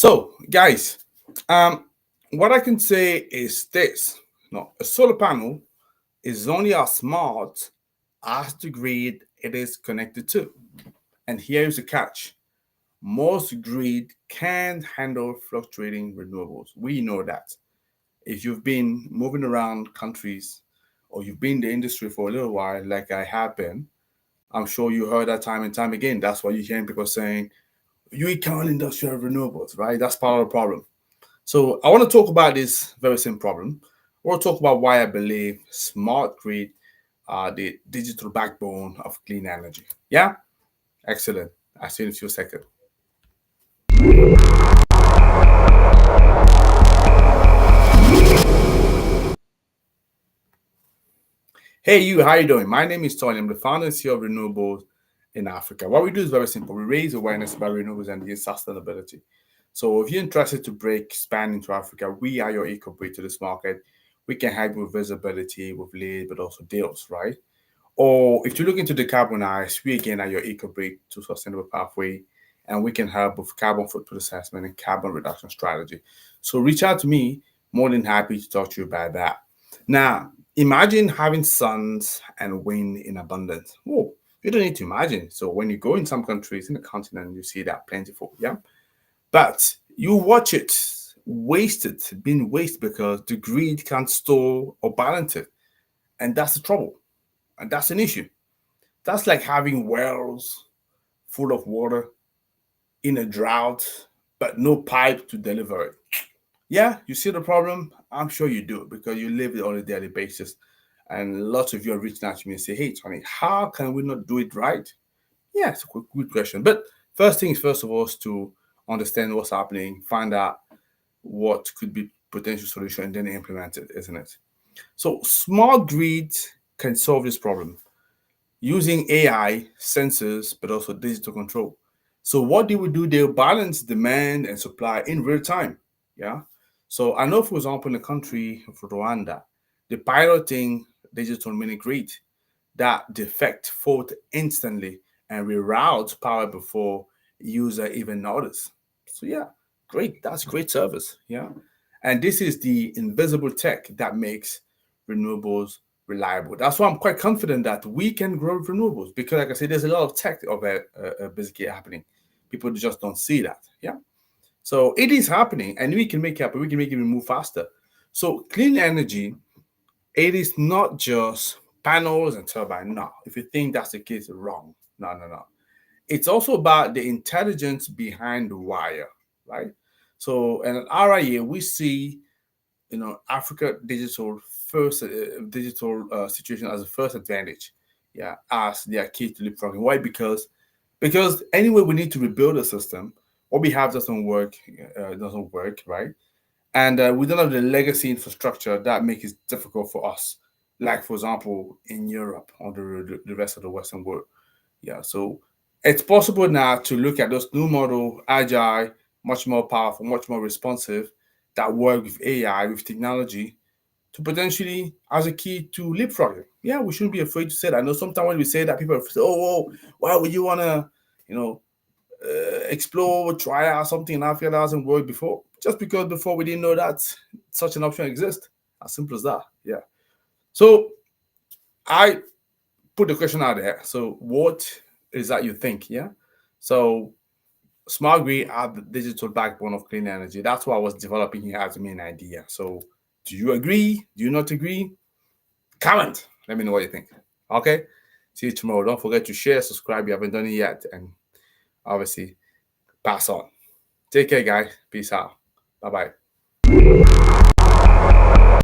So, guys, what I can say is this: no, a solar panel is only as smart as the grid it is connected to. And here is the catch: most grid can't handle fluctuating renewables. We know that. If you've been moving around countries or you've been in the industry for a little while, like I have been, I'm sure you heard that time and time again. That's why you're hearing people saying, you can't industrial renewables, right? That's part of the problem. So I want to talk about this very same problem. I want to talk about why I believe smart grid are the digital backbone of clean energy. Yeah? Excellent. I'll see you in a few seconds. Hey you, how you doing? My name is Tony. I'm the founder and CEO of Renewables in Africa. What we do is very simple. We raise awareness about renewables and its sustainability. So if you're interested to expand into Africa, we are your eco bridge to this market. We can help with visibility, with lead, but also deals, right? Or if you're looking to decarbonize, we again are your eco bridge to sustainable pathway, and we can help with carbon footprint assessment and carbon reduction strategy. So reach out to me. More than happy to talk to you about that. Now, imagine having suns and wind in abundance. Oh, you don't need to imagine. So when you go in some countries in the continent, you see that plentiful. Yeah. But you watch it wasted, being wasted because the grid can't store or balance it. And that's the trouble. And that's an issue. That's like having wells full of water in a drought, but no pipe to deliver it. Yeah, you see the problem? I'm sure you do because you live it on a daily basis. And lots of you are reaching out to me and say, hey, Tony, how can we not do it right? Yeah, it's a good question. But first things first of all is to understand what's happening, find out what could be potential solution, and then implement it, isn't it? So smart grid can solve this problem using AI, sensors, but also digital control. So what they will do, they'll balance demand and supply in real time. Yeah. So I know, for example, in the country of Rwanda, the piloting digital mini grid that detect fault instantly and reroute power before user even notice. So yeah, great. That's great service. Yeah. And this is the invisible tech that makes renewables reliable. That's why I'm quite confident that we can grow renewables because, like I said, there's a lot of tech of it basically happening. People just don't see that. Yeah. So it is happening and we can make it happen. We can make it move faster. So clean energy, it is not just panels and turbine. No, if you think that's the case, wrong. No, no, no. It's also about the intelligence behind the wire, right? So in RIA, we see, Africa digital situation as a first advantage. Yeah, as they are key to leapfrogging. Why? Because anyway, we need to rebuild a system. What we have doesn't work, right? And we don't have the legacy infrastructure that makes it difficult for us, like for example in Europe or the rest of the Western world. Yeah, so it's possible now to look at those new model, agile, much more powerful, much more responsive, that work with AI, with technology, to potentially as a key to leapfrogging. Yeah, we shouldn't be afraid to say that. I know sometimes when we say that, people say, "Oh, why would you wanna, you know, explore, try out something in Africa that hasn't worked before?" Just because before we didn't know that such an option exists. As simple as that. Yeah. So I put the question out there. So what is that you think? Yeah. So smart grid are the digital backbone of clean energy. That's what I was developing here as a main idea. So do you agree? Do you not agree? Comment. Let me know what you think. Okay. See you tomorrow. Don't forget to share, subscribe. You haven't done it yet, and obviously pass on. Take care, guys. Peace out. Bye bye.